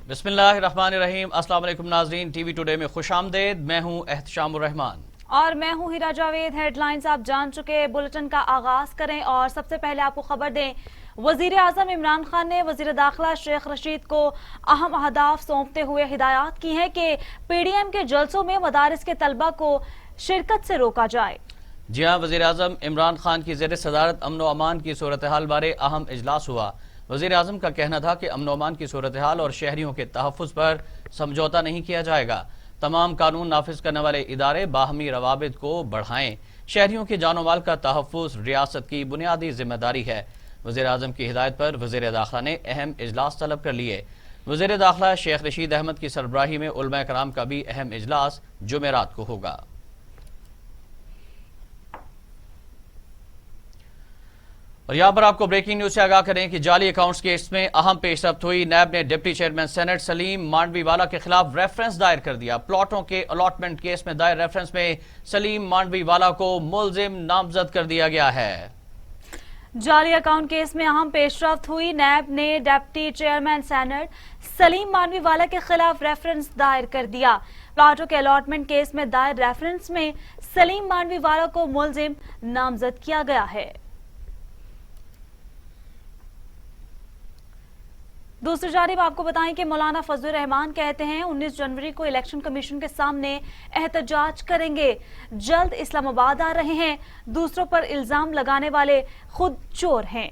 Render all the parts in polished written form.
بسم اللہ الرحمن الرحیم۔ السلام علیکم ناظرین، ٹی وی ٹوڈے میں خوش آمدید۔ میں ہوں احتشام الرحمان اور میں ہوں ہیرا جاوید۔ ہیڈ لائنز آپ جان چکے، بلٹن کا آغاز کریں اور سب سے پہلے آپ کو خبر دیں، وزیر اعظم عمران خان نے وزیر داخلہ شیخ رشید کو اہم اہداف سونپتے ہوئے ہدایات کی ہیں کہ پی ڈی ایم کے جلسوں میں مدارس کے طلبہ کو شرکت سے روکا جائے۔ جی ہاں، وزیر اعظم عمران خان کی زیر صدارت امن و امان کی صورتحال بارے اہم اجلاس ہوا۔ وزیر اعظم کا کہنا تھا کہ امن و امان کی صورتحال اور شہریوں کے تحفظ پر سمجھوتہ نہیں کیا جائے گا۔ تمام قانون نافذ کرنے والے ادارے باہمی روابط کو بڑھائیں۔ شہریوں کے جان و مال کا تحفظ ریاست کی بنیادی ذمہ داری ہے۔ وزیر اعظم کی ہدایت پر وزیر داخلہ نے اہم اجلاس طلب کر لیے۔ وزیر داخلہ شیخ رشید احمد کی سربراہی میں علماء کرام کا بھی اہم اجلاس جمعرات کو ہوگا۔ اور یہاں پر آپ کو بریکنگ نیوز سے آگاہ کریں کہ جعلی اکاؤنٹس کیس میں اہم پیش رفت ہوئی۔ نیب نے ڈپٹی چیئرمین سینٹ سلیم مانڈوی والا کے خلاف ریفرنس دائر کر دیا۔ پلاٹوں کے الاٹمنٹ کیس میں دائر ریفرنس میں سلیم مانڈوی والا کو ملزم نامزد کر دیا گیا ہے۔ جعلی اکاؤنٹ کیس میں اہم پیش رفت ہوئی۔ نیب نے ڈپٹی چیئرمین سینٹ سلیم مانڈوی والا کے خلاف ریفرنس دائر کر دیا۔ پلاٹوں کے الاٹمنٹ کیس میں دائر ریفرنس میں سلیم مانڈوی والا کو ملزم نامزد کیا گیا ہے۔ دوسری جانب آپ کو بتائیں کہ مولانا فضل الرحمان کہتے ہیں 19 جنوری کو الیکشن کمیشن کے سامنے احتجاج کریں گے۔ جلد اسلام آباد آ رہے ہیں، دوسروں پر الزام لگانے والے خود چور ہیں۔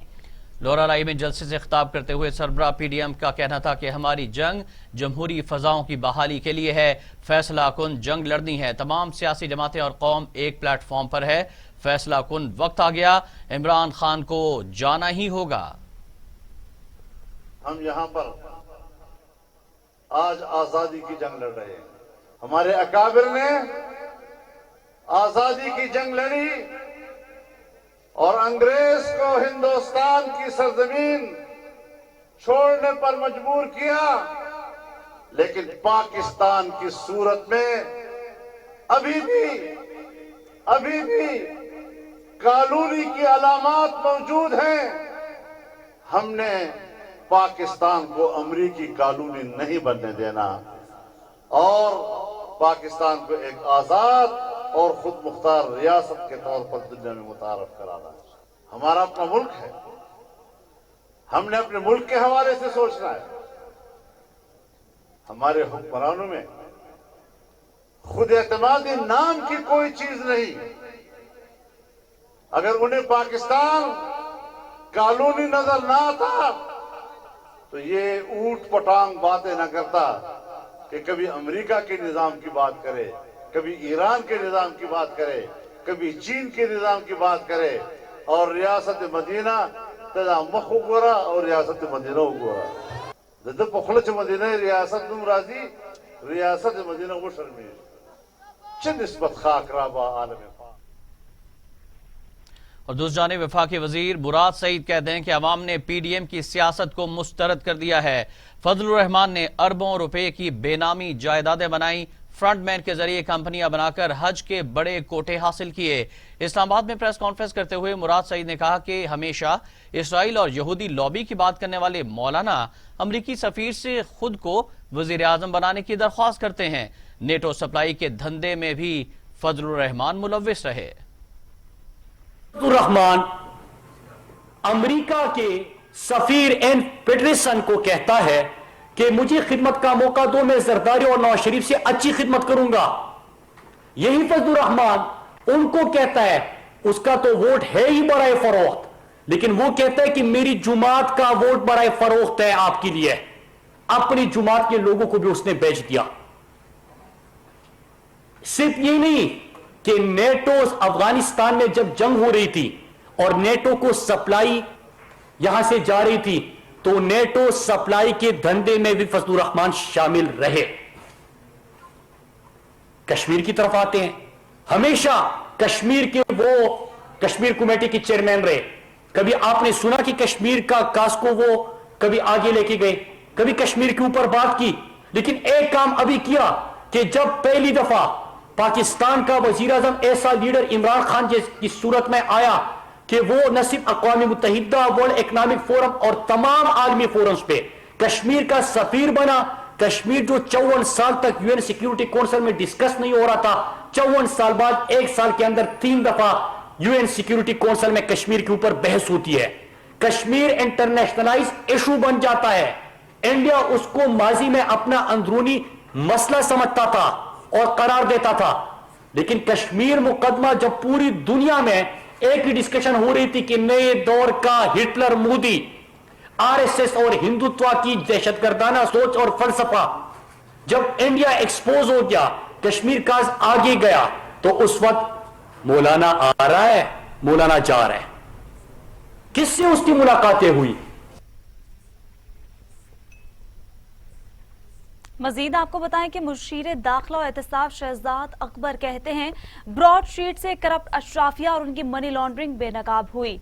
لورا لائی میں جلسے سے خطاب کرتے ہوئے سربراہ پی ڈی ایم کا کہنا تھا کہ ہماری جنگ جمہوری فضاؤں کی بحالی کے لیے ہے۔ فیصلہ کن جنگ لڑنی ہے، تمام سیاسی جماعتیں اور قوم ایک پلیٹ فارم پر ہے۔ فیصلہ کن وقت آ گیا، عمران خان کو جانا ہی ہوگا۔ ہم یہاں پر آج آزادی کی جنگ لڑ رہے ہیں۔ ہمارے اکابر نے آزادی کی جنگ لڑی اور انگریز کو ہندوستان کی سرزمین چھوڑنے پر مجبور کیا، لیکن پاکستان کی صورت میں ابھی بھی کالونی کی علامات موجود ہیں۔ ہم نے پاکستان کو امریکی کالونی نہیں بننے دینا اور پاکستان کو ایک آزاد اور خود مختار ریاست کے طور پر دنیا میں متعارف کرانا ہے۔ ہمارا اپنا ملک ہے، ہم نے اپنے ملک کے حوالے سے سوچنا ہے۔ ہمارے حکمرانوں میں خود اعتمادی نام کی کوئی چیز نہیں۔ اگر انہیں پاکستان کالونی نظر نہ آتا تو یہ اوٹ پٹانگ باتیں نہ کرتا کہ کبھی امریکہ کے نظام کی بات کرے، کبھی ایران کے نظام کی بات کرے، کبھی چین کے نظام کی بات کرے، اور ریاست مدینہ تدا مخ گورا اور ریاست مدینہ گورا دد پخلچ مدینہ ریاست نم راضی ریاست مدینہ کو شرمیش چھ نسبت خاک رابا عالم۔ اور دوسری جانب وفاقی وزیر مراد سعید کہتے ہیں کہ عوام نے پی ڈی ایم کی سیاست کو مسترد کر دیا ہے۔ فضل الرحمان نے اربوں روپے کی بے نامی جائیدادیں بنائی، فرنٹ مین کے ذریعے کمپنیاں بنا کر حج کے بڑے کوٹے حاصل کیے۔ اسلام آباد میں پریس کانفرنس کرتے ہوئے مراد سعید نے کہا کہ ہمیشہ اسرائیل اور یہودی لابی کی بات کرنے والے مولانا امریکی سفیر سے خود کو وزیر اعظم بنانے کی درخواست کرتے ہیں۔ نیٹو سپلائی کے دھندے میں بھی فضل الرحمان ملوث رہے۔ الرحمان امریکہ کے سفیر این پیٹرسن کو کہتا ہے کہ مجھے خدمت کا موقع دو، میں زرداری اور نواز شریف سے اچھی خدمت کروں گا۔ یہی فضل الرحمان ان کو کہتا ہے، اس کا تو ووٹ ہے ہی برائے فروخت، لیکن وہ کہتا ہے کہ میری جماعت کا ووٹ برائے فروخت ہے آپ کے لیے۔ اپنی جماعت کے لوگوں کو بھی اس نے بیچ دیا۔ صرف یہ نہیں کہ نیٹو افغانستان میں جب جنگ ہو رہی تھی اور نیٹو کو سپلائی یہاں سے جا رہی تھی تو نیٹو سپلائی کے دھندے میں بھی فضل الرحمان شامل رہے۔ کشمیر کی طرف آتے ہیں، ہمیشہ کشمیر کے وہ کشمیر کمیٹی کے چیئرمین رہے۔ کبھی آپ نے سنا کہ کشمیر کا کاس کو وہ کبھی آگے لے کے گئے، کبھی کشمیر کے اوپر بات کی، لیکن ایک کام ابھی کیا کہ جب پہلی دفعہ پاکستان کا وزیر اعظم ایسا لیڈر عمران خان کی صورت میں آیا کہ وہ نہ صرف اقوام متحدہ، ورلڈ اکنامک فورم اور تمام عالمی فورمز پہ کشمیر کا سفیر بنا، کشمیر جو 54 سال تک UN سیکیورٹی کونسل میں ڈسکس نہیں ہو رہا تھا، 54 سال بعد ایک سال کے اندر 3 دفعہ UN سیکیورٹی کونسل میں کشمیر کے اوپر بحث ہوتی ہے. کشمیر انٹرنیشنلائز ایشو بن جاتا ہے. انڈیا اس کو ماضی میں اپنا اندرونی مسئلہ سمجھتا تھا اور قرار دیتا تھا، لیکن کشمیر مقدمہ جب پوری دنیا میں ایک ہی ڈسکشن ہو رہی تھی کہ نئے دور کا ہٹلر مودی، RSS اور ہندوتوا کی دہشت گردانہ سوچ اور فلسفہ، جب انڈیا ایکسپوز ہو گیا، کشمیر کا آگے گیا، تو اس وقت مولانا آ رہا ہے، مولانا جا رہا ہے. کس سے اس کی ملاقاتیں ہوئی؟ مزید آپ کو بتائیں کہ مشیر داخلہ و احتساب شہزاد اکبر کہتے ہیں براڈ شیٹ سے کرپٹ اشرافیہ اور ان کی منی لانڈرنگ بے نقاب ہوئی.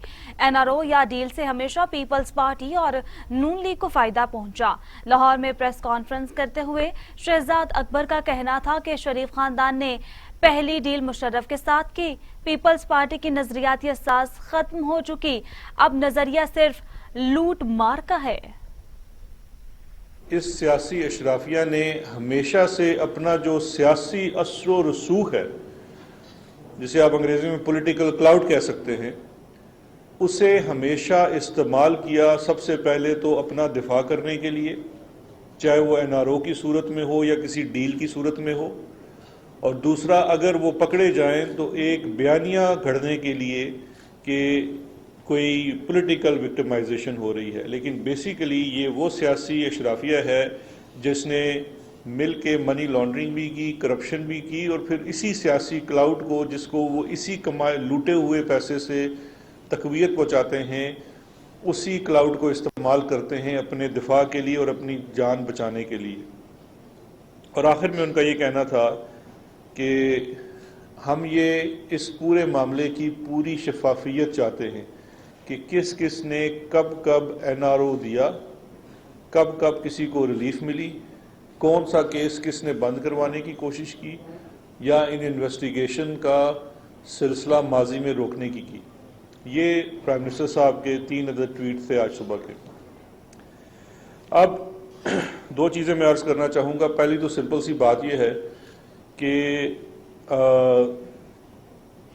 NRO یا ڈیل سے ہمیشہ پیپلز پارٹی اور نون لیگ کو فائدہ پہنچا. لاہور میں پریس کانفرنس کرتے ہوئے شہزاد اکبر کا کہنا تھا کہ شریف خاندان نے پہلی ڈیل مشرف کے ساتھ کی. پیپلز پارٹی کی نظریاتی اساس ختم ہو چکی، اب نظریہ صرف لوٹ مار کا ہے. اس سیاسی اشرافیہ نے ہمیشہ سے اپنا جو سیاسی اثر و رسوخ ہے، جسے آپ انگریزی میں پولیٹیکل کلاؤڈ کہہ سکتے ہیں، اسے ہمیشہ استعمال کیا. سب سے پہلے تو اپنا دفاع کرنے کے لیے، چاہے وہ NRO کی صورت میں ہو یا کسی ڈیل کی صورت میں ہو، اور دوسرا اگر وہ پکڑے جائیں تو ایک بیانیہ گھڑنے کے لیے کہ کوئی پولیٹیکل وکٹمائزیشن ہو رہی ہے. لیکن بیسیکلی یہ وہ سیاسی اشرافیہ ہے جس نے مل کے منی لانڈرنگ بھی کی، کرپشن بھی کی، اور پھر اسی سیاسی کلاؤڈ کو، جس کو وہ اسی لوٹے ہوئے پیسے سے تقویت پہنچاتے ہیں، اسی کلاؤڈ کو استعمال کرتے ہیں اپنے دفاع کے لیے اور اپنی جان بچانے کے لیے. اور آخر میں ان کا یہ کہنا تھا کہ ہم یہ اس پورے معاملے کی پوری شفافیت چاہتے ہیں کہ کس کس نے کب کب NRO دیا، کب کب کسی کو ریلیف ملی، کون سا کیس کس نے بند کروانے کی کوشش کی یا ان انویسٹیگیشن کا سلسلہ ماضی میں روکنے کی. یہ پرائم منسٹر صاحب کے 3 عدد ٹویٹ تھے آج صبح کے. اب 2 چیزیں میں عرض کرنا چاہوں گا. پہلی تو سمپل سی بات یہ ہے کہ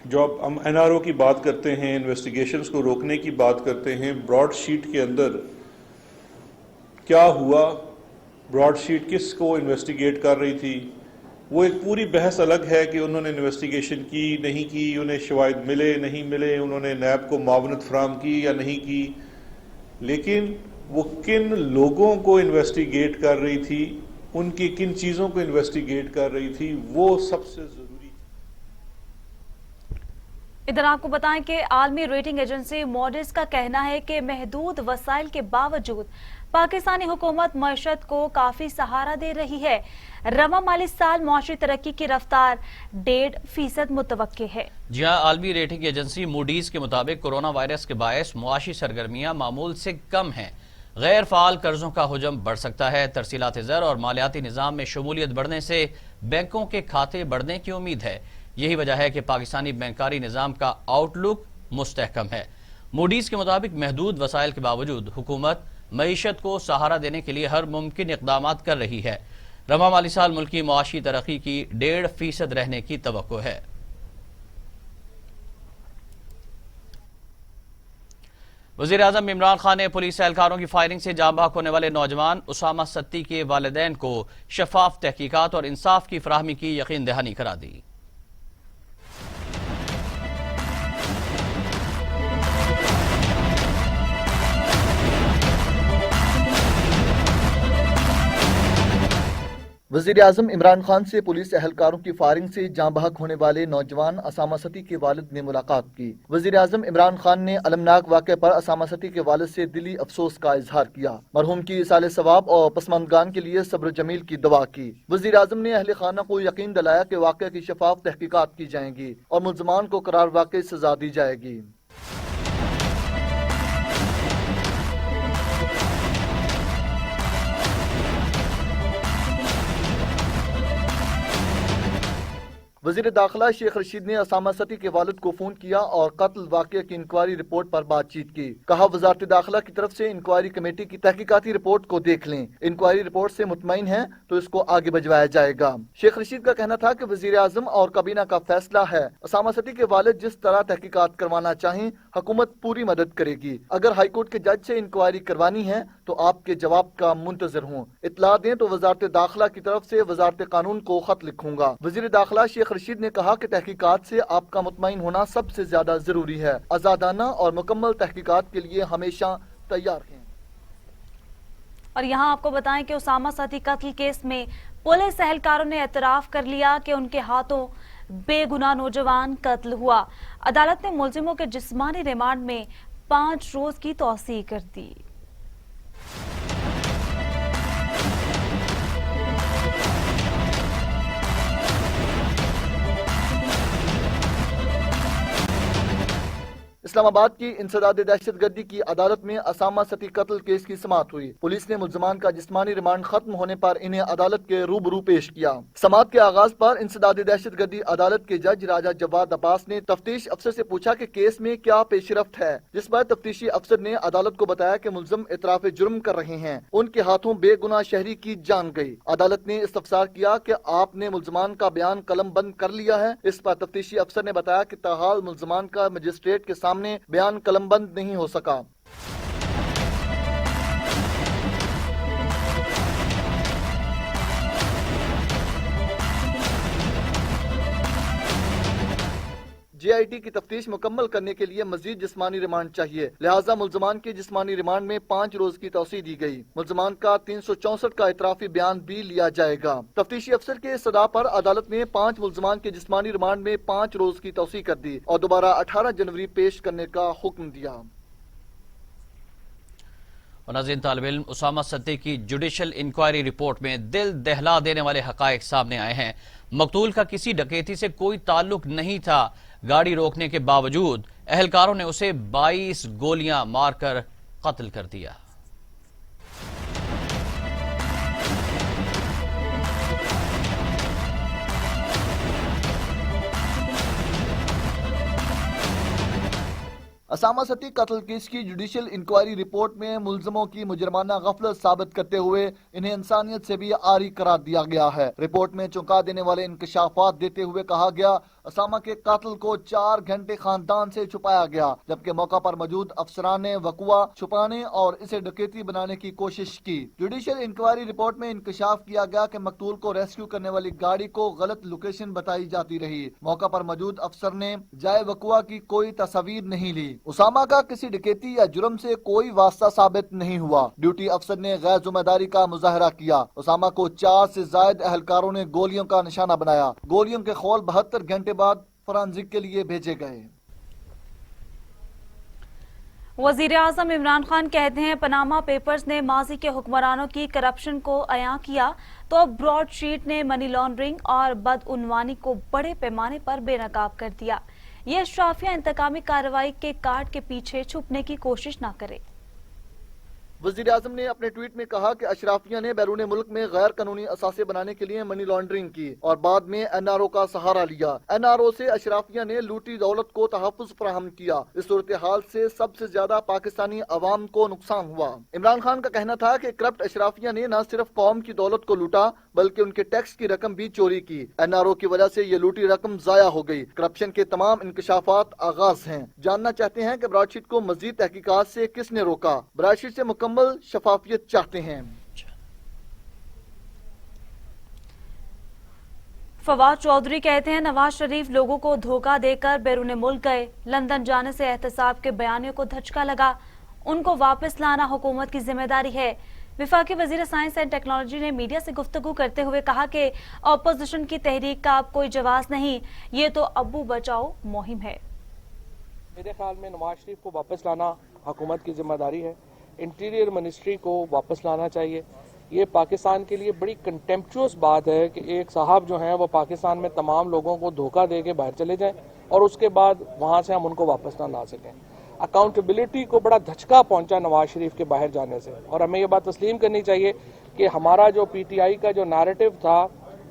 جو ہم NRO کی بات کرتے ہیں، انویسٹیگیشنز کو روکنے کی بات کرتے ہیں، براڈ شیٹ کے اندر کیا ہوا، براڈ شیٹ کس کو انویسٹیگیٹ کر رہی تھی، وہ ایک پوری بحث الگ ہے کہ انہوں نے انویسٹیگیشن کی نہیں کی، انہیں شواہد ملے نہیں ملے، انہوں نے نیب کو معاونت فراہم کی یا نہیں کی. لیکن وہ کن لوگوں کو انویسٹیگیٹ کر رہی تھی، ان کی کن چیزوں کو انویسٹیگیٹ کر رہی تھی، وہ سب سے ضروری. ادھر آپ کو بتائیں کہ عالمی ریٹنگ ایجنسی موڈیز کا کہنا ہے کہ محدود وسائل کے باوجود پاکستانی حکومت معیشت کو کافی سہارا دے رہی ہے. رواں مالی سال معاشی ترقی کی رفتار 1.5% متوقع ہے. جی ہاں، عالمی ریٹنگ ایجنسی موڈیز کے مطابق کورونا وائرس کے باعث معاشی سرگرمیاں معمول سے کم ہیں. غیر فعال قرضوں کا حجم بڑھ سکتا ہے. ترسیلات زر اور مالیاتی نظام میں شمولیت بڑھنے سے بینکوں کے کھاتے بڑھنے کی امید ہے. یہی وجہ ہے کہ پاکستانی بینکاری نظام کا آؤٹ لک مستحکم ہے. موڈیز کے مطابق محدود وسائل کے باوجود حکومت معیشت کو سہارا دینے کے لیے ہر ممکن اقدامات کر رہی ہے. رواں مالی سال ملکی معاشی ترقی کی 1.5% رہنے کی توقع ہے. وزیر اعظم عمران خان نے پولیس اہلکاروں کی فائرنگ سے جاں بحق ہونے والے نوجوان اسامہ ستی کے والدین کو شفاف تحقیقات اور انصاف کی فراہمی کی یقین دہانی کرا دی. وزیر اعظم عمران خان سے پولیس اہلکاروں کی فائرنگ سے جاں بحق ہونے والے نوجوان اسامہ ستی کے والد نے ملاقات کی. وزیر اعظم عمران خان نے المناک واقعے پر اسامہ ستی کے والد سے دلی افسوس کا اظہار کیا. مرحوم کی ایصال ثواب اور پسماندگان کے لیے صبر جمیل کی دعا کی. وزیر اعظم نے اہل خانہ کو یقین دلایا کہ واقعے کی شفاف تحقیقات کی جائیں گی اور ملزمان کو قرار واقع سزا دی جائے گی. वजीर दाखिला शेख रशीद ने असामा सती के वालिद को फोन किया और कत्ल वाक़या की इंक्वायरी रिपोर्ट पर बातचीत की। कहा वजारत दाखिला की तरफ से इंक्वायरी कमेटी की तहकीकाती रिपोर्ट को देख लें, इंक्वायरी रिपोर्ट से मुतमईन है तो इसको आगे भिजवाया जाएगा। शेख रशीद का कहना था कि वजीर आजम और काबीना का फैसला है। असामा सती के वालिद जिस तरह तहकीकात करवाना चाहें हुकूमत पूरी मदद करेगी। अगर हाईकोर्ट के जज से इंक्वायरी करवानी है तो आपके जवाब का मुंतजर हूँ। इतला दें तो वजारत दाखिला की तरफ से वजारत कानून को खत लिखूंगा। वजीर दाखिला शेख रशीद ने कहा कि तहकीकात से आपका मुतमईन होना सबसे ज्यादा जरूरी है। आजादाना और मुकम्मल तहकीकात के लिए हमेशा तैयार हैं। और यहाँ आपको बताएं कि उसामा सती कत्ल केस में पुलिस एहलकारों ने एतराफ कर लिया कि उनके हाथों बेगुनाह नौजवान कत्ल हुआ। अदालत ने मुलजिमों के जिस्मानी रिमांड में 5 रोज की तौसीह कर दी। इस्लामाबाद की इंसदाद दहशतगर्दी की अदालत में असामा सती कत्ल केस की समाअत हुई। पुलिस ने मुल्जमान का जिस्मानी रिमांड खत्म होने पर इन्हें अदालत के रूबरू पेश किया। समाअत के आगाज पर इंसदाद दहशतगर्दी अदालत के जज राजा जवाद अब्बास ने तफ्तीश अफसर से पूछा कि केस में क्या पेशरफ्त है, जिस पर तफ्तीशी अफसर ने अदालत को बताया कि मुल्जिम इतराफ जुर्म कर रहे हैं, उनके हाथों बेगुनाह शहरी की जान गई। अदालत ने इस्तफसार किया कि आपने मुल्जमान का बयान कलम बंद कर लिया है। इस पर तफ्तीशी अफसर ने बताया कि ताहाल मुल्जमान का मजिस्ट्रेट के सामने बयान कलमबंद नहीं हो सका। JIT की तफ्तीश मुकम्मल करने के लिए मजीद जिस्मानी रिमांड चाहिए, लिहाजा मुल्जमान के जिस्मानी रिमांड में 5 रोज की तौसीह दी गई। मुल्जमान का 364 का इतराफी बयान भी लिया जाएगा। तफ्तीशी अफसर के सदा पर अदालत ने 5 मुल्जमान के जिस्मानी रिमांड में 5 रोज की तौसीह कर दी और दोबारा 18 जनवरी पेश करने का हुक्म दिया। नाज़रीन, तालिब इल्म उसामा सती की जुडिशल इंक्वायरी रिपोर्ट में दिल दहला देने वाले हकायक सामने आए हैं। मकतूल का किसी डकैती से कोई ताल्लुक नहीं था। गाड़ी रोकने के बावजूद एहलकारों ने उसे 22 गोलियां मारकर कत्ल कर दिया। असामा सती कत्ल केस की जुडिशल इंक्वायरी रिपोर्ट में मुल्जिमों की मुजरमाना गफलत साबित करते हुए इन्हें इंसानियत से भी आरी करार दिया गया है। रिपोर्ट में चौंका देने वाले इंकशाफात देते हुए कहा गया, असामा के कातिल को 4 घंटे खानदान से छुपाया गया, जबकि मौका पर मौजूद अफसरान ने वकुआ छुपाने और इसे डकैती बनाने की कोशिश की। जुडिशल इंक्वायरी रिपोर्ट में इंकशाफ किया गया कि मकतूल को रेस्क्यू करने वाली गाड़ी को गलत लोकेशन बताई जाती रही। मौका पर मौजूद अफसर ने जाए वकुआ की कोई तस्वीर नहीं ली। उसामा का किसी डकैती या जुर्म से कोई वास्ता साबित नहीं हुआ। ड्यूटी अफसर ने गैर जिम्मेदारी का मुजाहरा किया। उसामा को 4 से ज्यादा एहलकारों ने गोलियों का निशाना बनाया। गोलियों के खौल 72 घंटे बाद फोरेंसिक के लिए भेजे गए। वजीर आजम इमरान खान कहते हैं, पनामा पेपर्स ने माजी के हुक्मरानों की करप्शन को अयां किया तो अब ब्रॉडशीट ने मनी लॉन्ड्रिंग और बदउनवानी को बड़े पैमाने पर बेनकाब कर दिया। ये अशराफिया इंतकामी कार्रवाई के कार्ड के पीछे छुपने की कोशिश न करे। वजीर आजम ने अपने ट्वीट में कहा कि अशराफिया ने बैरून मुल्क में गैर कानूनी असासे बनाने के लिए मनी लॉन्ड्रिंग की और बाद में NRO का सहारा लिया। NRO से अशराफिया ने लूटी दौलत को तहफ़्फ़ुज़ फराहम किया। इस सूरत हाल से सबसे ज्यादा पाकिस्तानी अवाम को नुकसान हुआ। इमरान खान का कहना था कि करप्ट अशराफिया ने न सिर्फ कौम की दौलत को लूटा बल्कि उनके टैक्स की रकम भी चोरी की। NRO की वजह से ये लूटी रकम जाया हो गई। करप्शन के तमाम इंकशाफात आगाज हैं। जानना चाहते हैं कि ब्रॉडशीट को मजीद तहकीकात से किसने रोका। ब्रॉडशीट से मुकम्मल शफाफियत चाहते हैं। फवाद चौधरी कहते हैं, नवाज शरीफ लोगों को धोखा देकर बैरून मुल्क गए। लंदन जाने से एहतसाब के बयानियों को धचका लगा। उनको वापस लाना हुकूमत की जिम्मेदारी है। विफाकी वजीर साइंस एंड टेक्नोलॉजी ने मीडिया से गुफ्तगू करते हुए कहा कि अपोजिशन की तहरीक का अब कोई जवाब नहीं, ये तो अब्बू बचाओ मुहिम है। मेरे ख्याल में नवाज शरीफ को वापस लाना हुकूमत की जिम्मेदारी है। इंटीरियर मिनिस्ट्री को वापस लाना चाहिए। ये पाकिस्तान के लिए बड़ी कंटेम्पचुअस बात है कि एक साहब जो हैं वो पाकिस्तान में तमाम लोगों को धोखा दे के बाहर चले जाएं और उसके बाद वहाँ से हम उनको वापस ना ला सकें। अकाउंटेबिलिटी को बड़ा धचका पहुंचा नवाज शरीफ के बाहर जाने से, और हमें ये बात तस्लीम करनी चाहिए कि हमारा जो PTI का जो नैरेटिव था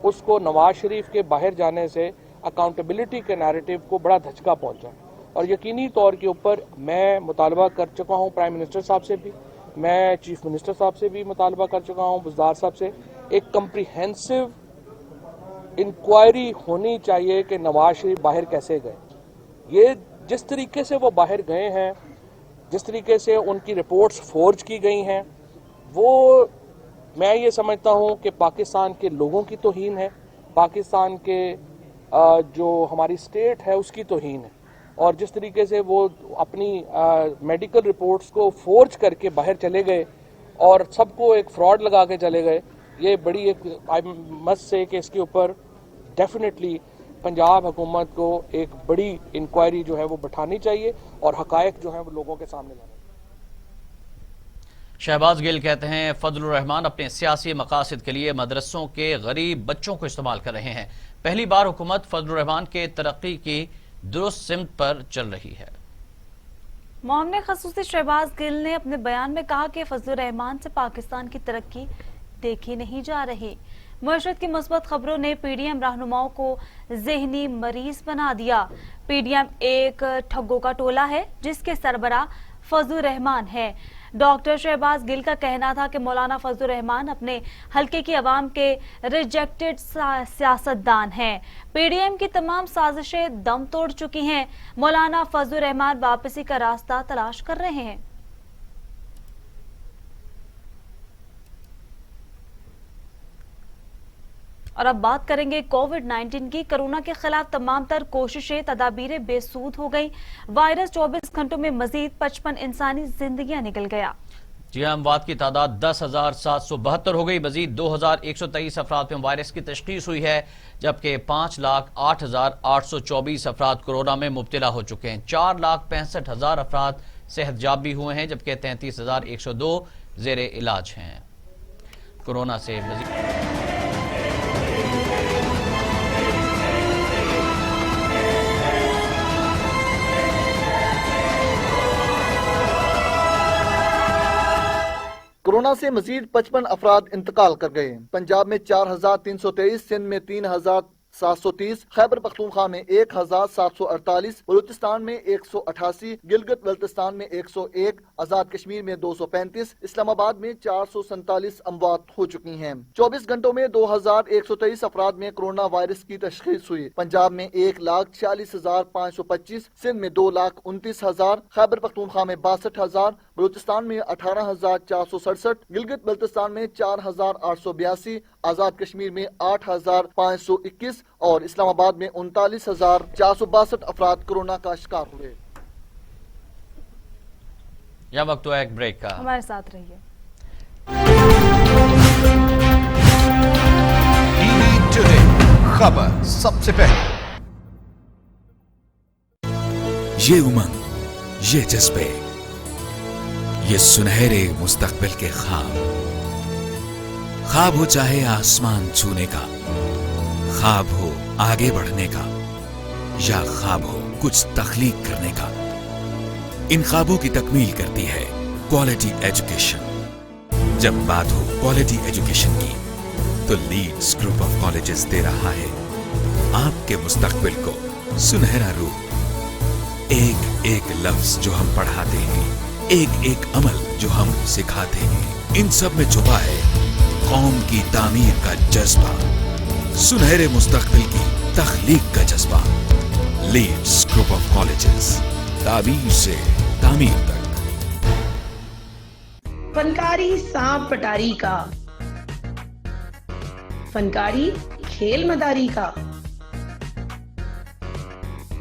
उसको नवाज शरीफ के बाहर जाने से अकाउंटेबिलिटी के नैरेटिव को बड़ा धचका पहुंचा और यकीनी तौर के ऊपर मैं मुतालबा कर चुका हूं प्राइम मिनिस्टर साहब से भी, मैं चीफ मिनिस्टर साहब से भी मुतालबा कर चुका हूं, बुज़दार साहब से, एक कम्प्रीहेंसिव इंक्वायरी होनी चाहिए कि नवाज शरीफ बाहर कैसे गए। ये जिस तरीके से वो बाहर गए हैं, जिस तरीके से उनकी रिपोर्ट्स फोर्ज की गई हैं, वो मैं ये समझता हूं कि पाकिस्तान के लोगों की तौहीन है, पाकिस्तान के जो हमारी स्टेट है उसकी तौहीन है। और जिस तरीके से वो अपनी मेडिकल रिपोर्ट्स को फोर्ज करके बाहर चले गए और सबको एक फ्रॉड लगा के चले गए, ये बड़ी एक आई मस्ट से कि इसके ऊपर डेफिनेटली पंजाब हुकूमत को एक बड़ी इंक्वायरी जो है वो बिठानी चाहिए और हकायक जो है वो लोगों के सामने लाने। शहबाज गिल कहते हैं फजलुर रहमान अपने सियासी मकासद के लिए मदरसों के गरीब बच्चों को इस्तेमाल कर रहे हैं। पहली बार हुकूमत फजलुर रहमान के तरक्की की दुरुस्त सिमत पर चल रही है। मामले खसूसी शहबाज गिल ने अपने बयान में कहा कि फजलुर रहमान से पाकिस्तान की तरक्की देखी नहीं जा रही। मुआशरत की मुस्बत खबरों ने पीडीएम रहनुमाओं को ज़हनी मरीज बना दिया। पीडीएम एक ठगों का टोला है जिसके सरबराह फजलुर रहमान है। डॉक्टर शहबाज गिल का कहना था कि मौलाना फजलुर रहमान अपने हल्के की आवाम के रिजेक्टेड सियासतदान हैं। पीडीएम की तमाम साजिशें दम तोड़ चुकी हैं। मौलाना फजलुर रहमान वापसी का रास्ता तलाश कर रहे हैं। और अब बात करेंगे कोविड-19 की। कोरोना के खिलाफ तमाम तर कोशिशें तदाबीरें बेसूद हो गई। वायरस 24 घंटों में मजीद 55 इंसानी जिंदगियां निकल गया। जी हां, अमवात की तादाद 10,772 हो गई। मजीद 2,123 अफराद में वायरस की तशखीस हुई है, जबकि 5,08,824 अफराद कोरोना में मुब्तला हो चुके हैं। 4,65,000 अफराद सेहतयाब भी हुए हैं, जबकि 33,102 जेर इलाज हैं। कोरोना से मजीद कोरोना से मजीद 55 अफराद इंतकाल कर गए। पंजाब में 4,323, सिंध में 3,730, खैबर पख्तूनख्वा में 1,748, बलूचिस्तान में 188, गिलगित बल्तिस्तान में 101, आजाद कश्मीर में 235, इस्लामाबाद में 447 अमवात हो चुकी हैं। 24 घंटों में 2,123 अफराद में कोरोना वायरस की तशखीस हुई। पंजाब में 1,40,525, सिंध में 2,29,000, खैबर पख्तूनख्वा में 62,000, बलूचिस्तान में 18,467, गिलगित बल्तिस्तान में 4,882, आजाद कश्मीर में 8,521 और इस्लामाबाद में 39,462 अफराद कोरोना का शिकार हुए। यह वक्त हुआ एक ब्रेक का, हमारे साथ रहिए। टीवी टुडे खबर सबसे पहले। ये उमंग, ये जज्बे, ये सुनहरे मुस्तकबिल के ख्वाब हो चाहे आसमान छूने का, ख्वाब हो आगे बढ़ने का, या ख्वाब हो कुछ तख्लीक करने का, इन ख्वाबों की तकमील करती है क्वालिटी एजुकेशन। जब बात हो क्वालिटी एजुकेशन की, तो लीड्स ग्रुप ऑफ कॉलेजेस दे रहा है आपके मुस्तकबिल को सुनहरा रूप। एक एक लफ्ज जो हम पढ़ाते हैं, एक एक अमल जो हम सिखाते हैं, इन सब में छुपा है कौम की तामीर का जज्बा, सुनहरे मुस्तकबिल की तख्लीक का जज्बा। लीड्स ग्रुप ऑफ कॉलेजेस, ताबीर से तामीर तक। फनकारी सांप पटारी का, फनकारी खेल मदारी का,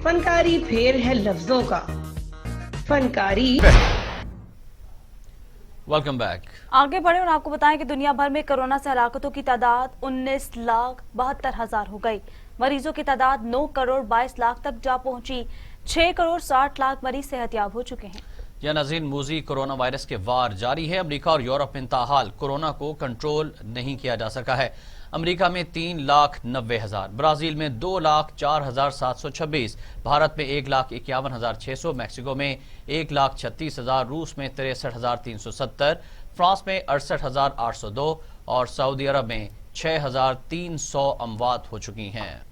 फनकारी फेर है लफ्जों का, फनकारी। Welcome back. आगे बढ़े और आपको बताएं कि दुनिया भर में कोरोना से हलाकतों की तादाद 19,72,000 हो गई। मरीजों की तादाद 9,22,00,000 तक जा पहुंची। 6,60,00,000 मरीज सेहतयाब हो चुके हैं। यह नाज़रीन, मूजी कोरोना वायरस के वार जारी है। अमेरिका और यूरोप में ताहाल कोरोना को कंट्रोल नहीं किया जा सका है। अमेरिका में 3,90,000, ब्राजील में 2,04,726, भारत में 1,51,600, मैक्सिको में 1,36,000, रूस में 63,370, फ्रांस में 68,802 और सऊदी अरब में 6,300 अमवात हो चुकी हैं।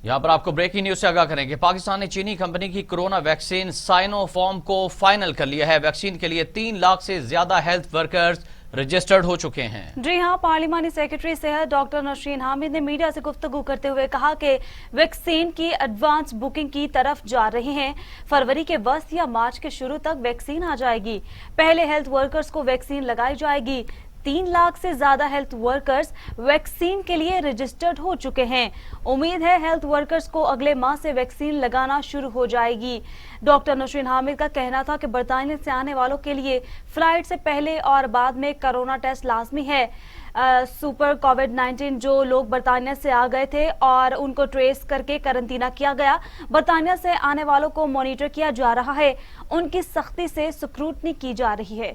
یہاں پر آپ کو بریکنگ نیوز سے آگاہ کریں کہ پاکستان نے چینی کمپنی کی کورونا ویکسین سائنو فارم کو فائنل کر لیا ہے۔ ویکسین کے لیے 3 لاکھ سے زیادہ ہیلتھ ورکرز رجسٹرڈ ہو چکے ہیں۔ جی ہاں، پارلیمانی سیکرٹری صحت ڈاکٹر نشین حامد نے میڈیا سے گفتگو کرتے ہوئے کہا کہ ویکسین کی ایڈوانس بکنگ کی طرف جا رہے ہیں۔ فروری کے وسط یا مارچ کے شروع تک ویکسین آ جائے گی۔ پہلے ہیلتھ ورکرز کو ویکسین لگائی جائے گی۔ 3 لاکھ سے زیادہ ہیلتھ ورکرز ویکسین کے لیے رجسٹرڈ ہو چکے ہیں۔ امید ہے ہیلتھ ورکرز کو اگلے ماہ سے ویکسین لگانا شروع ہو جائے گی۔ ڈاکٹر نشین حامد کا کہنا تھا کہ برطانیہ سے آنے والوں کے لیے فلائٹ سے پہلے اور بعد میں کرونا ٹیسٹ لازمی ہے۔ سپر کووڈ-19 جو لوگ برطانیہ سے آ گئے تھے اور ان کو ٹریس کر کے قرنطینہ کیا گیا، برطانیہ سے آنے والوں کو مانیٹر کیا جا رہا ہے، ان کی سختی سے سکروٹنی کی جا رہی ہے۔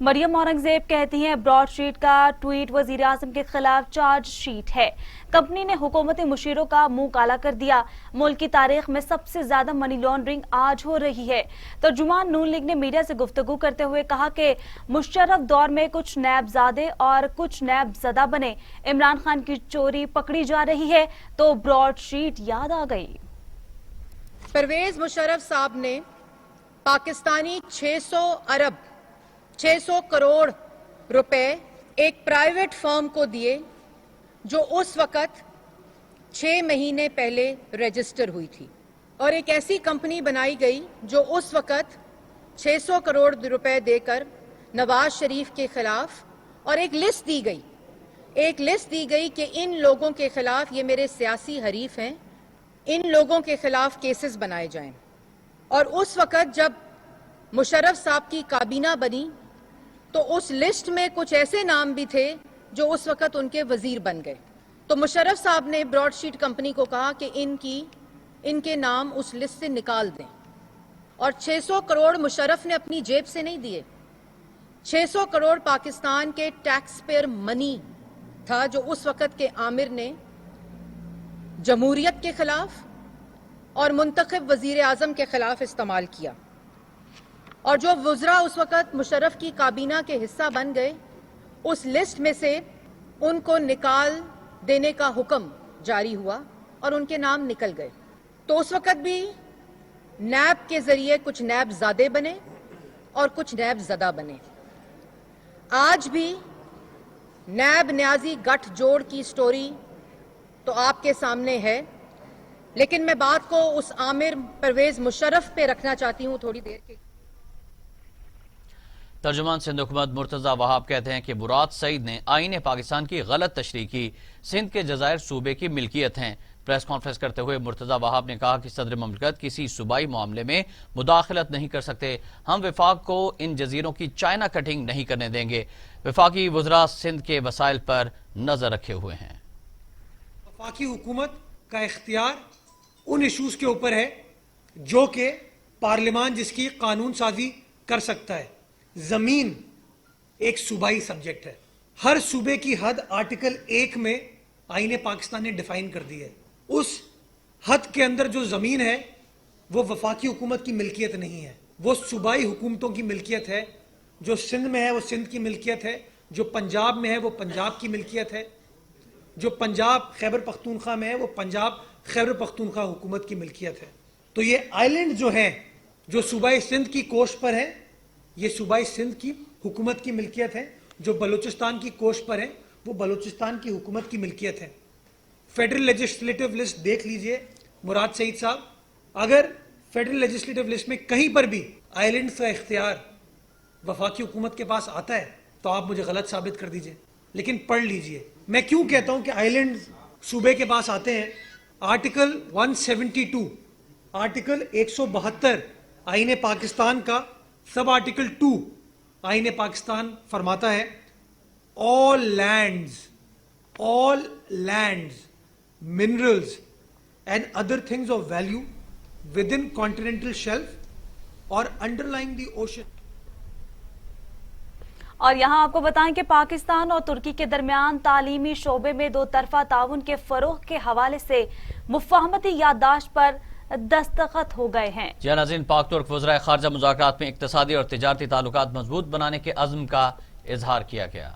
مریم اورنگزیب کہتی ہیں براڈ شیٹ کا ٹویٹ وزیر اعظم کے خلاف چارج شیٹ ہے۔ کمپنی نے حکومتی مشیروں کا منہ کالا کر دیا۔ ملک کی تاریخ میں سب سے زیادہ منی لانڈرنگ آج ہو رہی ہے۔ ترجمان نون لیگ نے میڈیا سے گفتگو کرتے ہوئے کہا کہ مشرف دور میں کچھ نیب زادے اور کچھ نیب زدہ بنے۔ عمران خان کی چوری پکڑی جا رہی ہے تو براڈ شیٹ یاد آ گئی۔ پرویز مشرف صاحب نے پاکستانی 600 کروڑ روپے ایک پرائیویٹ فرم کو دیے جو اس وقت 6 مہینے پہلے رجسٹر ہوئی تھی، اور ایک ایسی کمپنی بنائی گئی جو اس وقت 600 کروڑ روپے دے کر نواز شریف کے خلاف، اور ایک لسٹ دی گئی کہ ان لوگوں کے خلاف، یہ میرے سیاسی حریف ہیں، ان لوگوں کے خلاف کیسز بنائے جائیں۔ اور اس وقت جب مشرف صاحب کی کابینہ بنی تو اس لسٹ میں کچھ ایسے نام بھی تھے جو اس وقت ان کے وزیر بن گئے۔ تو مشرف صاحب نے براڈ شیٹ کمپنی کو کہا کہ ان کے نام اس لسٹ سے نکال دیں، اور 600 کروڑ مشرف نے اپنی جیب سے نہیں دیے۔ 600 کروڑ پاکستان کے ٹیکس پیئر منی تھا جو اس وقت کے آمر نے جمہوریت کے خلاف اور منتخب وزیر اعظم کے خلاف استعمال کیا، اور جو وزراء اس وقت مشرف کی کابینہ کے حصہ بن گئے، اس لسٹ میں سے ان کو نکال دینے کا حکم جاری ہوا اور ان کے نام نکل گئے۔ تو اس وقت بھی نیب کے ذریعے کچھ نیب زادے بنے اور کچھ نیب زدہ بنے۔ آج بھی نیب نیازی گٹھ جوڑ کی سٹوری تو آپ کے سامنے ہے، لیکن میں بات کو اس آمر پرویز مشرف پہ رکھنا چاہتی ہوں تھوڑی دیر کے۔ ترجمان سندھ حکومت مرتضی وہاب کہتے ہیں کہ برات سعید نے آئین پاکستان کی غلط تشریح کی۔ سندھ کے جزائر صوبے کی ملکیت ہیں۔ پریس کانفرنس کرتے ہوئے مرتضی وہاب نے کہا کہ صدر مملکت کسی صوبائی معاملے میں مداخلت نہیں کر سکتے۔ ہم وفاق کو ان جزیروں کی چائنا کٹنگ نہیں کرنے دیں گے۔ وفاقی وزراء سندھ کے وسائل پر نظر رکھے ہوئے ہیں۔ وفاقی حکومت کا اختیار ان ایشوز کے اوپر ہے جو کہ پارلیمان جس کی قانون سازی کر سکتا ہے۔ زمین ایک صوبائی سبجیکٹ ہے۔ ہر صوبے کی حد آرٹیکل 1 میں آئین پاکستان نے ڈیفائن کر دی ہے۔ اس حد کے اندر جو زمین ہے وہ وفاقی حکومت کی ملکیت نہیں ہے، وہ صوبائی حکومتوں کی ملکیت ہے۔ جو سندھ میں ہے وہ سندھ کی ملکیت ہے، جو پنجاب میں ہے وہ پنجاب کی ملکیت ہے، جو پنجاب خیبر پختونخوا میں ہے وہ پنجاب خیبر پختونخوا حکومت کی ملکیت ہے۔ تو یہ آئلینڈ جو ہیں جو صوبائی سندھ کی کوسٹ پر ہیں، یہ صوبائی سندھ کی حکومت کی ملکیت ہے۔ جو بلوچستان کی کوسٹ پر ہیں وہ بلوچستان کی حکومت کی ملکیت ہے۔ فیڈرل لیجسلیٹو لسٹ دیکھ لیجئے مراد سعید صاحب، اگر فیڈرل لیجسلیٹو لسٹ میں کہیں پر بھی آئلینڈ کا اختیار وفاقی حکومت کے پاس آتا ہے تو آپ مجھے غلط ثابت کر دیجئے، لیکن پڑھ لیجئے میں کیوں کہتا ہوں کہ آئلینڈ صوبے کے پاس آتے ہیں۔ آرٹیکل 172، آرٹیکل 172 آئین پاکستان کا سب آرٹیکل 2 آئین پاکستان فرماتا ہے all lands, minerals and other things of value within continental shelf or underlying the ocean۔ اور یہاں آپ کو بتائیں کہ پاکستان اور ترکی کے درمیان تعلیمی شعبے میں 2 طرفہ تعاون کے فروغ کے حوالے سے مفاہمتی یادداشت پر دستخط ہو گئے ہیں۔ جی ناظرین، پاک ترک وزرائے خارجہ مذاکرات میں اقتصادی اور تجارتی تعلقات مضبوط بنانے کے عزم کا اظہار کیا گیا۔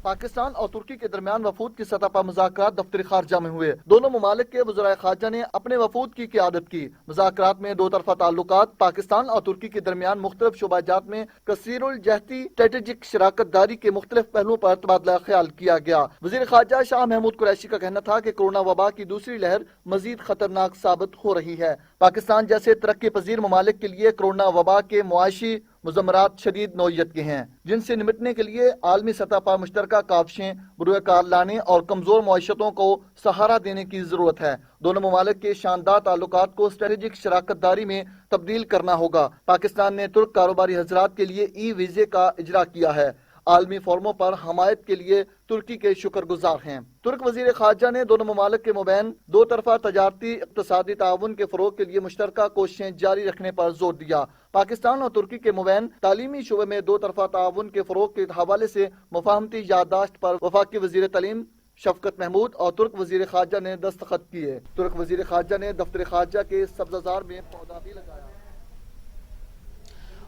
पाकिस्तान और तुर्की के दरमियान वफूद की सतह पर मुज़ाकरात दफ्तर खारजा में हुए। दोनों ममालिक के वज़राए खारजा ने अपने वफूद की क़ियादत की। मुज़ाकरात में दो तरफ़ा ताल्लुकात, पाकिस्तान और तुर्की के दरमियान मुख्तलिफ शुबाजात में कसीरुल जहती स्ट्रेटेजिक शराकत दारी के मुख्तलिफ पहलुओं पर तबादला ख्याल किया गया। वज़ीर खारजा शाह महमूद कुरैशी का कहना था कि कोरोना वबा की दूसरी लहर मजीद खतरनाक साबित हो रही है। पाकिस्तान जैसे तरक्की पजीर ममालिक के लिए कोरोना वबा के मुआशी मुज़म्मरात शदीद नौइयत के हैं, जिनसे निपटने के लिए आलमी सतह पर मुश्तरका काविशें बुरुकार लाने और कमजोर मुआशरतों को सहारा देने की जरूरत है। दोनों ममालिक के शानदार ताल्लुकात को स्ट्रेटेजिक शराकत दारी में तब्दील करना होगा। पाकिस्तान ने तुर्क कारोबारी हजरात के लिए ई वीजे का इजरा किया है। आलमी फोरमों पर हमायत के लिए तुर्की के शुक्रगुजार हैं। तुर्क वजीर खारजा ने दोनों ममालिक के मुबैन दो तरफा तजारती इक़्तिसादी ताउन के फरोग के लिए मुश्तरका कोशिशें जारी रखने पर जोर दिया। पाकिस्तान और तुर्की के मुबैन तालीमी शुबे में दो तरफा ताउन के फरोग के हवाले से मुफाहमती याददाश्त पर वफाकी वजीर तालीम शफकत महमूद और तुर्क वजीर खारजा ने दस्तखत किए। तुर्क वजीर खारजा ने दफ्तर खारजा के सब्ज़ाजार में पौधा भी लगाया।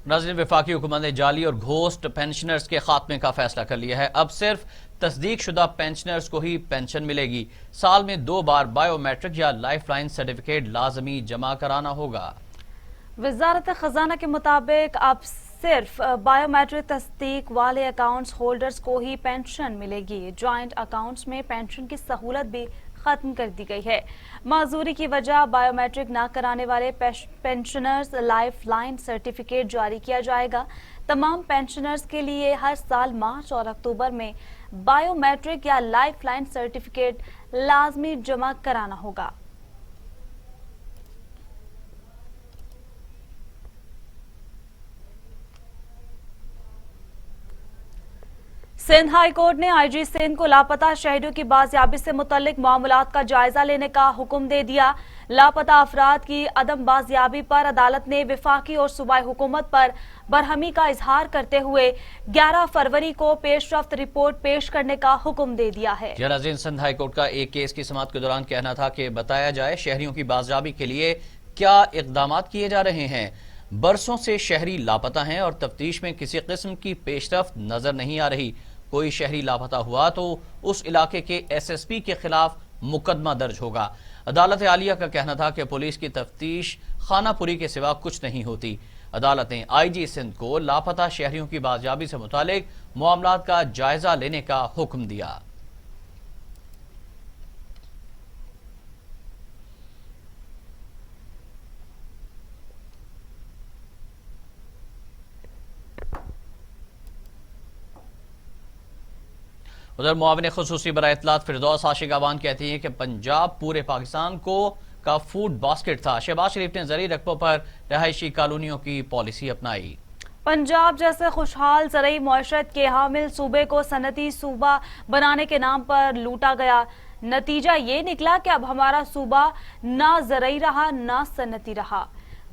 नाज़रीन, वफाकी हुकूमत ने जाली और घोस्ट पेंशनर्स के खात्मे का फैसला कर लिया है। अब सिर्फ तस्दीक शुदा पेंशनर्स को ही पेंशन मिलेगी। साल में 2 बार बायोमेट्रिक या लाइफ लाइन सर्टिफिकेट लाजमी जमा कराना होगा। वजारत खजाना के मुताबिक अब सिर्फ बायोमेट्रिक तस्दीक वाले अकाउंट्स होल्डर्स को ही पेंशन मिलेगी। जॉइंट अकाउंट्स में पेंशन की सहूलत भी खत्म कर दी गई है। माजूरी की वजह बायोमेट्रिक ना कराने वाले पेंशनर्स लाइफ लाइन सर्टिफिकेट जारी किया जाएगा। तमाम पेंशनर्स के लिए हर साल मार्च और अक्टूबर में बायोमेट्रिक या लाइफ लाइन सर्टिफिकेट लाजमी जमा कराना होगा। सिंध हाई कोर्ट ने आईजी सिंध को लापता शहरियों की बाजियाबी से मुतल्लिक मामलात का जायजा लेने का हुक्म दे दिया। लापता अफराद की अदम बाजियाबी पर अदालत ने वफाकी और सूबाई हुकूमत पर बरहमी का इजहार करते हुए 11 फरवरी को पेशरफ्त रिपोर्ट पेश करने का हुक्म दे दिया है। नाज़रीन, सिंध हाई कोर्ट का एक केस की समाअत के दौरान कहना था कि बताया जाए शहरियों की बाजियाबी के लिए क्या इकदाम किए जा रहे हैं। बरसों से शहरी लापता हैं और तफ्तीश में किसी किस्म की पेशरफ्त नजर नहीं आ रही। कोई शहरी लापता हुआ तो उस इलाके के एसएसपी के खिलाफ मुकदमा दर्ज होगा। अदालत आलिया का कहना था कि पुलिस की तफ्तीश खानापुरी के सिवा कुछ नहीं होती। अदालत ने आईजी सिंध को लापता शहरियों की बाजियाबी से मुतालिक मामलात का जायजा लेने का हुक्म दिया। उधर मुआविन खुसूसी बराए इत्तलात फिरदौस आशिक अवान कहती हैं कि पंजाब पूरे पाकिस्तान को का फूड बास्केट था। शहबाज शरीफ ने ज़रूरी रकबों पर रहायशी कॉलोनियों की पॉलिसी अपनाई। पंजाब जैसे खुशहाल ज़रूरी मौशरत के हामिल सूबे को सनती सूबा बनाने के नाम पर लूटा गया। नतीजा ये निकला कि अब हमारा सूबा ना ज़रूरी रहा ना सनती रहा।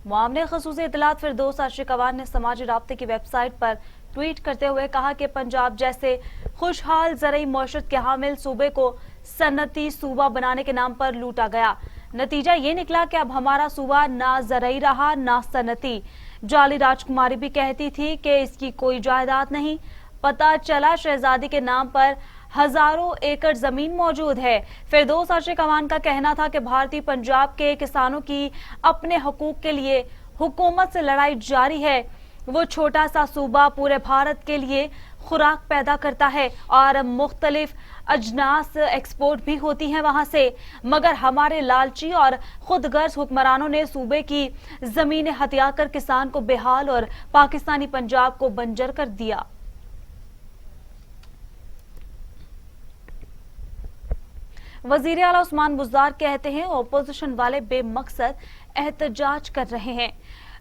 मुआविन खुसूसी इत्तलात फिरदौस आशिक अवान ने समाजी राब्ते की वेबसाइट पर ट्वीट करते हुए कहा कि पंजाब जैसे खुशहाल ज़रूरी मौशरत के हामिल सूबे को सनती सूबा बनाने के नाम पर लूटा गया। नतीजा ये निकला कि अब हमारा सूबा ना ज़रूरी रहा ना सनती। जाली राजकुमारी भी कहती थी कि इसकी कोई जायदाद नहीं। पता चला शहजादी के नाम पर हजारों एकड़ जमीन मौजूद है। फिरदौस आशिक अवान का कहना था कि भारतीय पंजाब के किसानों की अपने हकूक के लिए हुकूमत से लड़ाई जारी है। वो छोटा सा सूबा पूरे भारत के लिए खुराक पैदा करता है और मुख्तलिफ अजनास एक्सपोर्ट भी होती हैं वहां से, मगर हमारे लालची और खुदगर्ज हुक्मरानों ने सूबे की जमीनें हथिया कर किसान को बेहाल और पाकिस्तानी पंजाब को बंजर कर दिया। वजीर आला उस्मान बुज़दार कहते हैं ओपोजिशन वाले बेमकसद एहतजाज कर रहे हैं।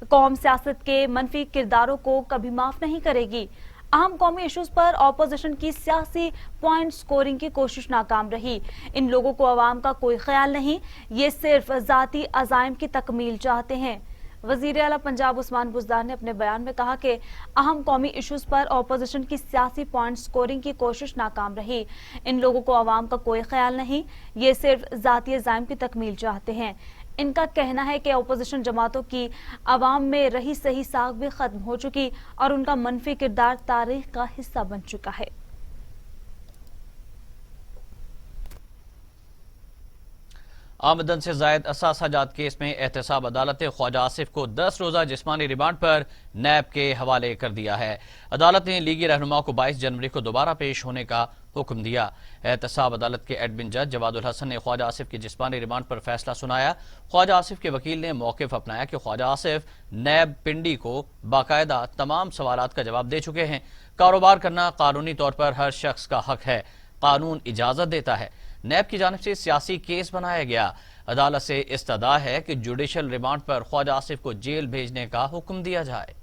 कौम सियासत के मनफी किरदारों को कभी माफ नहीं करेगी। अहम कौमी इशूज पर ऑपोजिशन की सियासी पॉइंट स्कोरिंग की कोशिश नाकाम रही। इन लोगों को अवाम का कोई ख्याल नहीं, ये सिर्फ जाती अज़ाइम की तकमील चाहते हैं। वजीर आला पंजाब उस्मान बुज़दार ने अपने बयान में कहा कि अहम कौमी इशूज पर ऑपोजिशन की सियासी पॉइंट स्कोरिंग की कोशिश नाकाम रही। इन लोगों को अवाम का कोई ख्याल नहीं, ये सिर्फ जाती अज़ाइम की तकमील चाहते हैं। इनका कहना है कि अपोजिशन जमातों की अवाम में रही सही साख भी खत्म हो चुकी और उनका मनफी किरदार तारीख का हिस्सा बन चुका है। आमदन से जायद असासा जात केस में एहतसाब अदालत ने ख्वाजा आसिफ को 10 रोजा जिस्मानी रिमांड पर नैब के हवाले कर दिया है। अदालत ने लीगी रहनुमा को 22 जनवरी को दोबारा पेश होने का हुक्म दिया। एहतसाब अदालत के एडमिन जज जवादुल हसन ने ख्वाजा आसिफ की जिस्मानी रिमांड पर फैसला सुनाया। ख्वाजा आसिफ के वकील ने मौक़िफ़ अपनाया कि ख्वाजा आसिफ नैब पिंडी को बाकायदा तमाम सवालात का जवाब दे चुके हैं। कारोबार करना कानूनी तौर पर हर शख्स का हक है, कानून इजाजत देता है। नैब की जानिब से सियासी केस बनाया गया। अदालत से इस्तदा है कि जुडिशल रिमांड पर ख्वाजा आसिफ को जेल भेजने का हुक्म दिया जाए।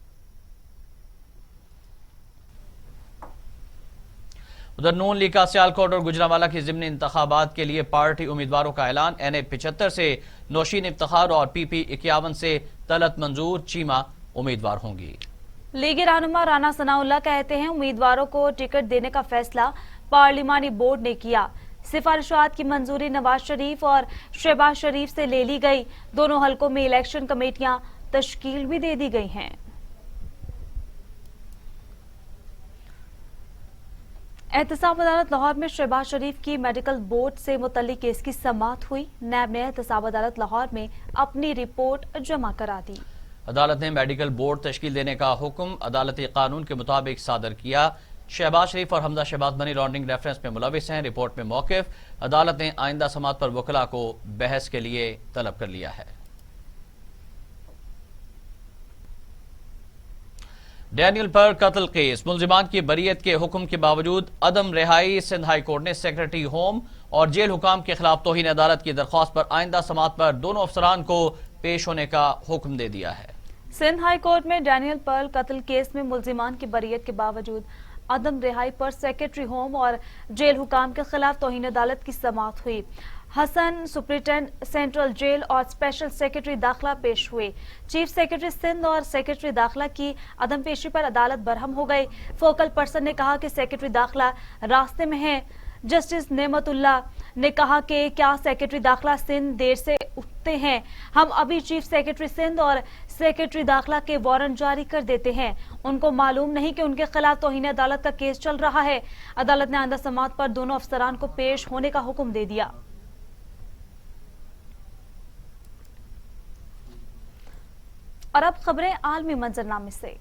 उधर नून लीग का सियालकोट और गुजरांवाला की ज़िमनी इंतखाबात के लिए पार्टी उम्मीदवारों का ऐलान। NA-75 से नौशीन इफ्तिखार और PP-51 से तलत मंजूर चीमा उम्मीदवार होंगी। लीगी रहनुमा राना सनाउल्लाह कहते हैं उम्मीदवारों को टिकट देने का फैसला पार्लिमानी बोर्ड ने किया। सिफारिशात की मंजूरी नवाज शरीफ और शहबाज शरीफ से ले ली गई। दोनों हलकों में इलेक्शन कमेटियां तश्कील भी दे दी गई हैं। एहतसाब अदालत लाहौर में शहबाज शरीफ की मेडिकल बोर्ड से मुतल्लिक केस की समाअत हुई। नैब ने एहतसाब अदालत लाहौर में अपनी रिपोर्ट जमा करा दी। अदालत ने मेडिकल बोर्ड तश्कील देने का हुक्म अदालती कानून के मुताबिक सादर किया। शहबाज शरीफ और Hamza Shahbaz money laundering reference में मुलविस हैं। रिपोर्ट में मौक़िफ़ अदालत ने आइंदा समाअत पर वकला को बहस के लिए तलब कर लिया है। डैनियल पर कत्ल केस, मुल्जिमान की बरीयत के हुक्म के बावजूद अदम रिहाई। सिंध हाई कोर्ट ने सेक्रेटरी होम और जेल हुकाम के खिलाफ तौहीन अदालत की दरख्वास्त पर आइंदा समाअत पर दोनों अफसरान को पेश होने का हुक्म दे दिया है। सिंध हाई कोर्ट में डैनियल पर्ल कत्ल केस में मुल्जिमान की बरीयत के बावजूद अदम रिहाई पर सेक्रेटरी होम और जेल हुकाम के खिलाफ तौहीन अदालत की समाअत हुई। हसन सुप्रिटेंडेंट सेंट्रल जेल और स्पेशल सेक्रेटरी दाखिला पेश हुए। चीफ सेक्रेटरी सिंध और सेक्रेटरी दाखिला की अदम पेशी पर अदालत बरहम हो गई। फोकल पर्सन ने कहा कि सेक्रेटरी दाखिला रास्ते में है। जस्टिस नेमतुल्लाह ने कहा कि क्या सेक्रेटरी दाखिला सिंध देर से उठते हैं, हम अभी चीफ सेक्रेटरी सिंध और सेक्रेटरी दाखिला के वारंट जारी कर देते हैं। उनको मालूम नहीं कि उनके खिलाफ तौहीन अदालत का केस चल रहा है। अदालत ने आइंदा समाअत पर दोनों अफसरान को पेश होने का हुक्म दे दिया। और अब खबरें आलमी मंजरनामे से।